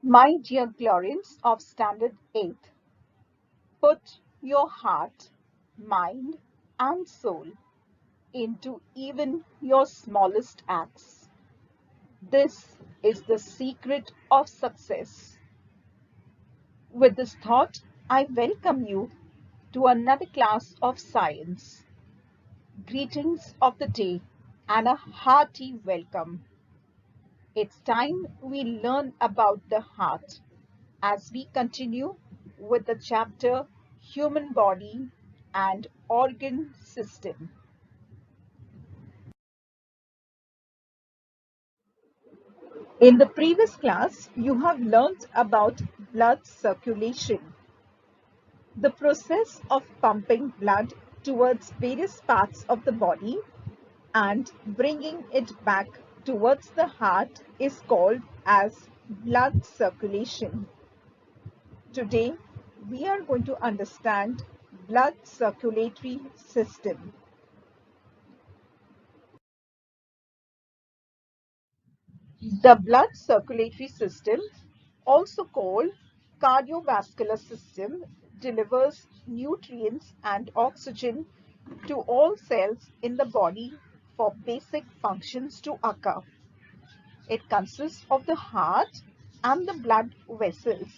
My dear Clarence of Standard 8, put your heart, mind, and soul into even your smallest acts. This is the secret of success. With this thought, I welcome you to another class of science. Greetings of the day and a hearty welcome. It's time we learn about the heart as we continue with the chapter Human Body and Organ System. In the previous class, you have learned about blood circulation, the process of pumping blood towards various parts of the body and bringing it back towards the heart is called as blood circulation. Today, we are going to understand blood circulatory system. The blood circulatory system, also called cardiovascular system, delivers nutrients and oxygen to all cells in the body for basic functions to occur. It consists of the heart and the blood vessels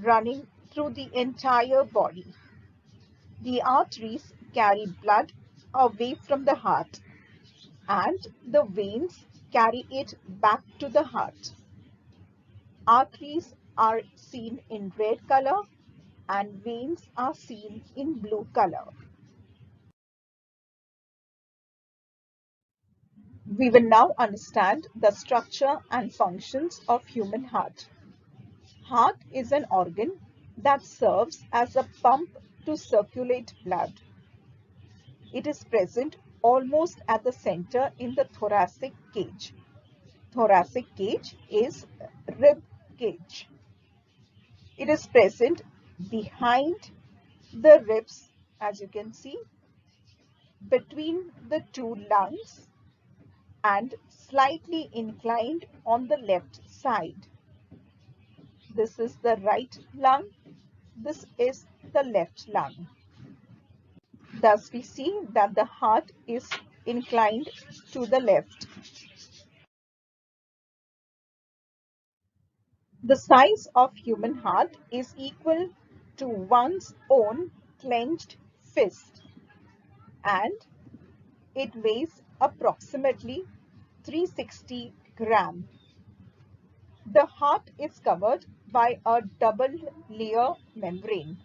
running through the entire body. The arteries carry blood away from the heart and the veins carry it back to the heart. Arteries are seen in red color and veins are seen in blue color. We will now understand the structure and functions of human heart. Heart is an organ that serves as a pump to circulate blood. It is present almost at the center in the thoracic cage. Thoracic cage is rib cage. It is present behind the ribs, as you can see, between the two lungs and slightly inclined on the left side. This is the right lung. This is the left lung. Thus, we see that the heart is inclined to the left. The size of human heart is equal to one's own clenched fist, and it weighs approximately 360 grams. The heart is covered by a double layer membrane.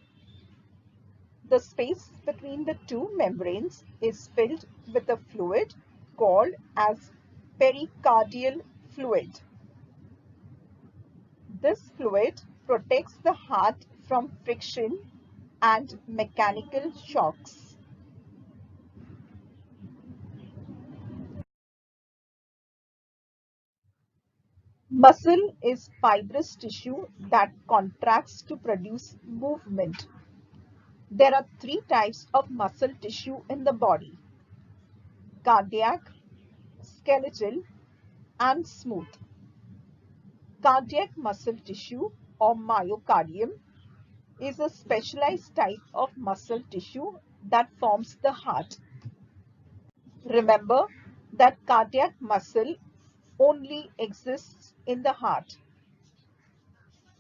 The space between the two membranes is filled with a fluid called as pericardial fluid. This fluid protects the heart from friction and mechanical shocks. Muscle is fibrous tissue that contracts to produce movement. There are three types of muscle tissue in the body: cardiac, skeletal, and smooth. Cardiac muscle tissue or myocardium is a specialized type of muscle tissue that forms the heart. Remember that cardiac muscle only exists in the heart.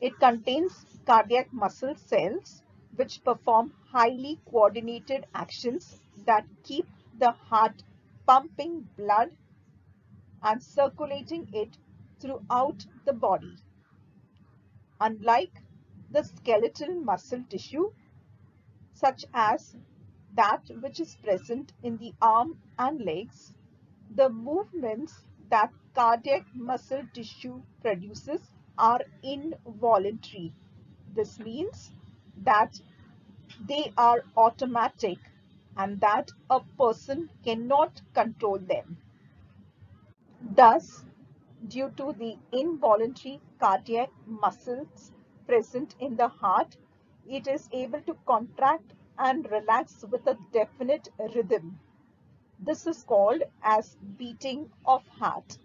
It contains cardiac muscle cells which perform highly coordinated actions that keep the heart pumping blood and circulating it throughout the body. Unlike the skeletal muscle tissue, such as that which is present in the arm and legs, the movements that cardiac muscle tissue produces are involuntary. This means that they are automatic and that a person cannot control them. Thus, due to the involuntary cardiac muscles present in the heart, it is able to contract and relax with a definite rhythm. This is called as beating of heart.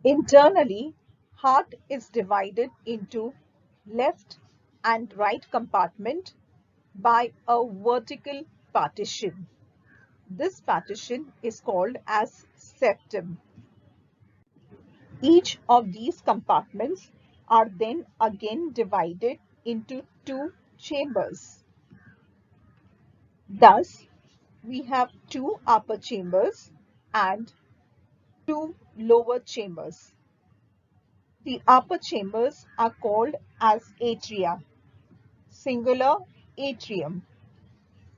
Internally, heart is divided into left and right compartment by a vertical partition. This partition is called as septum. Each of these compartments are then again divided into two chambers. Thus, we have two upper chambers and two lower chambers. The upper chambers are called as atria, singular atrium,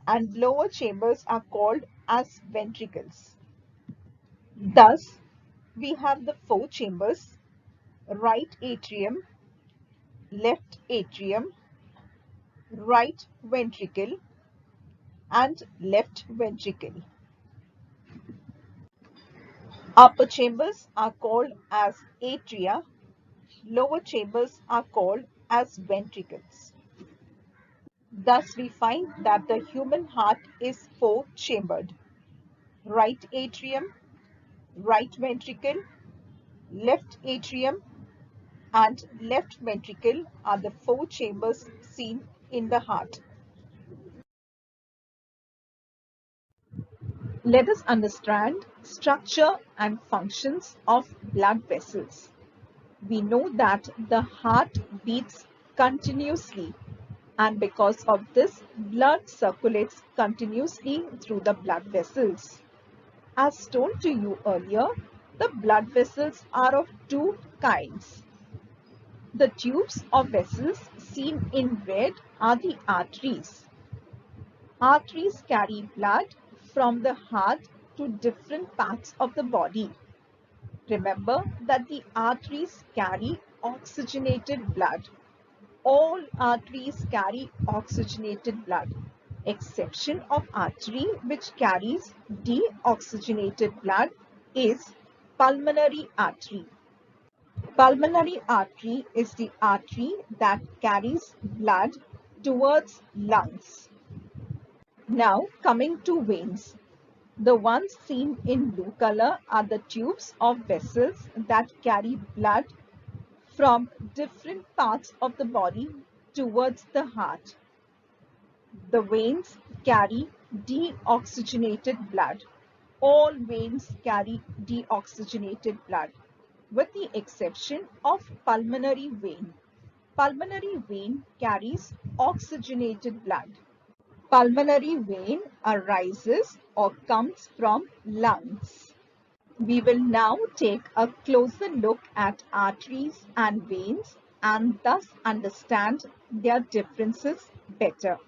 and lower chambers are called as ventricles. Thus, we have the four chambers: right atrium, left atrium, right ventricle, and left ventricle. Upper chambers are called as atria, lower chambers are called as ventricles. Thus, we find that the human heart is four-chambered: right atrium, right ventricle, left atrium, and left ventricle are the four chambers seen in the heart. Let us understand structure and functions of blood vessels. We know that the heart beats continuously, and because of this, blood circulates continuously through the blood vessels. As told to you earlier, the blood vessels are of two kinds. The tubes or vessels seen in red are the arteries. Arteries carry blood from the heart to different parts of the body. Remember that the arteries carry oxygenated blood. All arteries carry oxygenated blood, exception of artery which carries deoxygenated blood is pulmonary artery. Pulmonary artery is the artery that carries blood towards lungs. Now coming to veins. The ones seen in blue color are the tubes or vessels that carry blood from different parts of the body towards the heart. The veins carry deoxygenated blood. All veins carry deoxygenated blood, with the exception of pulmonary vein. Pulmonary vein carries oxygenated blood. Pulmonary vein arises or comes from lungs. We will now take a closer look at arteries and veins and thus understand their differences better.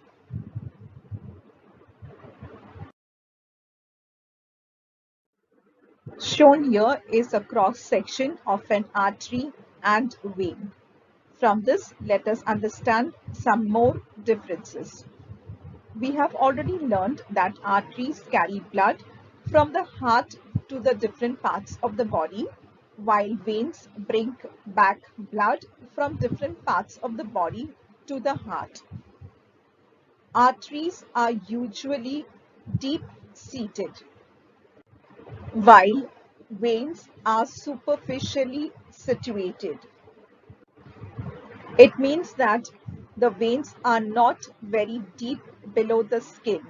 Shown here is a cross section of an artery and vein. From this, let us understand some more differences. We have already learned that arteries carry blood from the heart to the different parts of the body, while veins bring back blood from different parts of the body to the heart. Arteries are usually deep-seated, while veins are superficially situated. It means that the veins are not very deep below the skin.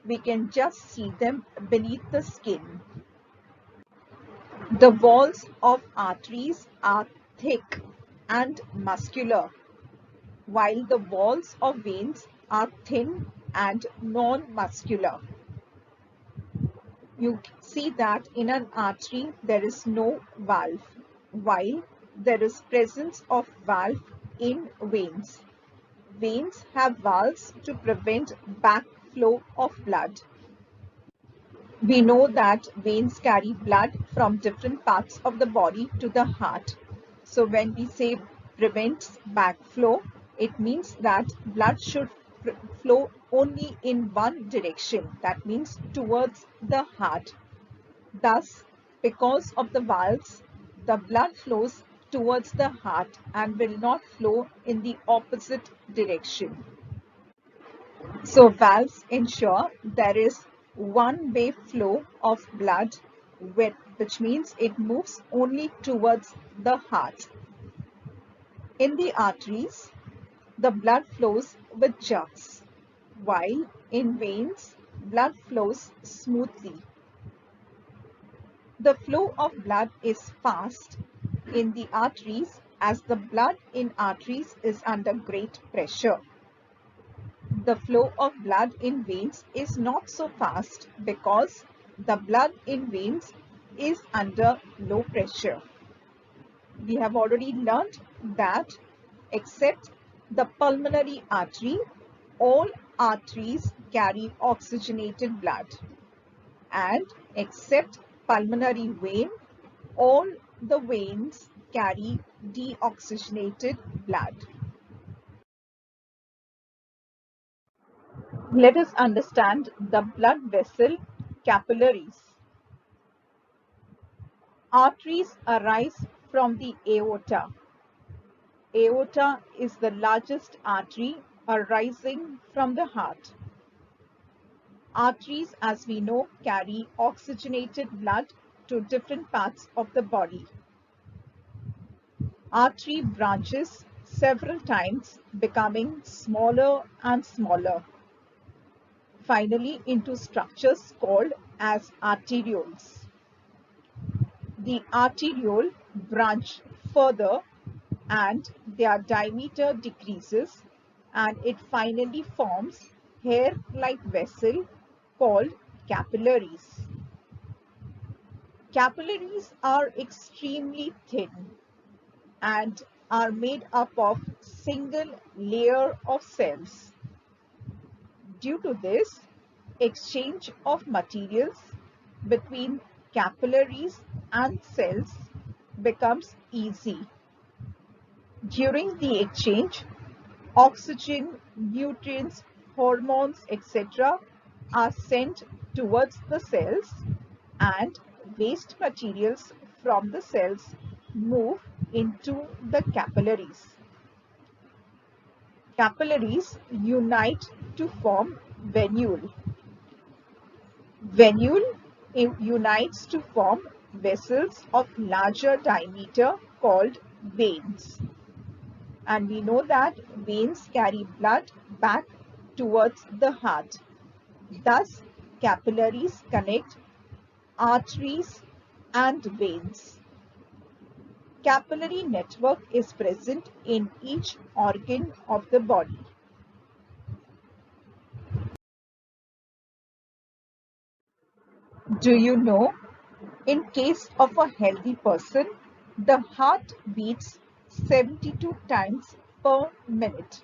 We can just see them beneath the skin. The walls of arteries are thick and muscular, while the walls of veins are thin and non-muscular. You see that in an artery there is no valve, while there is presence of valve in veins. Veins have valves to prevent backflow of blood. We know that veins carry blood from different parts of the body to the heart. So when we say prevents backflow, it means that blood should flow only in one direction, that means towards the heart. Thus, because of the valves, the blood flows towards the heart and will not flow in the opposite direction. So valves ensure there is one-way flow of blood which means it moves only towards the heart. In the arteries, the blood flows with jerks, while in veins, blood flows smoothly. The flow of blood is fast in the arteries as the blood in arteries is under great pressure. The flow of blood in veins is not so fast because the blood in veins is under low pressure. We have already learned that except the pulmonary artery, all arteries carry oxygenated blood, and except pulmonary vein, all the veins carry deoxygenated blood. Let us understand the blood vessel capillaries. Arteries arise from the aorta. Aorta is the largest artery arising from the heart. Arteries, as we know, carry oxygenated blood to different parts of the body. Artery branches several times, becoming smaller and smaller, finally into structures called as arterioles. The arteriole branch further and their diameter decreases, and it finally forms hair-like vessel called capillaries. Capillaries are extremely thin and are made up of single layer of cells. Due to this, exchange of materials between capillaries and cells becomes easy. During the exchange, oxygen, nutrients, hormones, etc. are sent towards the cells, and waste materials from the cells move into the capillaries. Capillaries unite to form venule. Venule unites to form vessels of larger diameter called veins. And we know that veins carry blood back towards the heart. Thus, capillaries connect arteries and veins. Capillary network is present in each organ of the body. Do you know, in case of a healthy person, the heart beats 72 times per minute.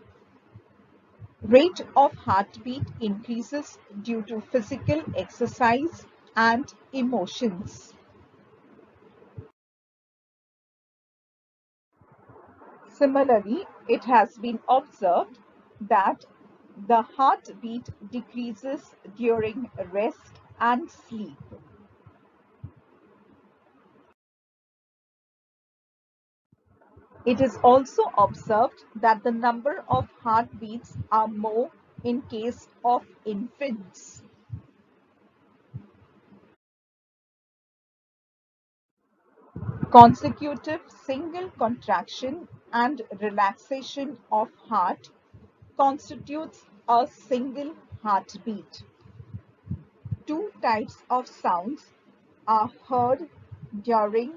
Rate of heartbeat increases due to physical exercise and emotions. Similarly, it has been observed that the heartbeat decreases during rest and sleep. It is also observed that the number of heartbeats are more in case of infants. Consecutive single contraction and relaxation of heart constitutes a single heartbeat. Two types of sounds are heard during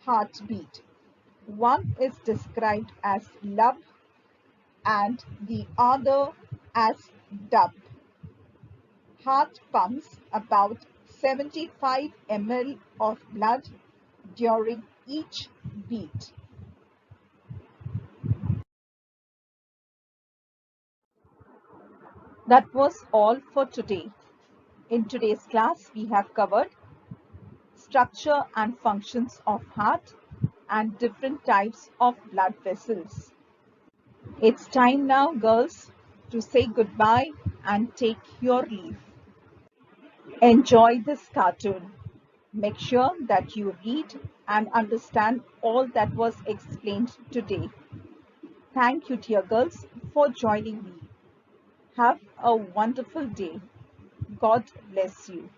heartbeat. One is described as lub and the other as dub. Heart pumps about 75 ml of blood during each beat. That was all for today. In today's class, we have covered structure and functions of heart and different types of blood vessels. It's time now, girls, to say goodbye and take your leave. Enjoy this cartoon. Make sure that you read and understand all that was explained today. Thank you, dear girls, for joining me. Have a wonderful day. God bless you.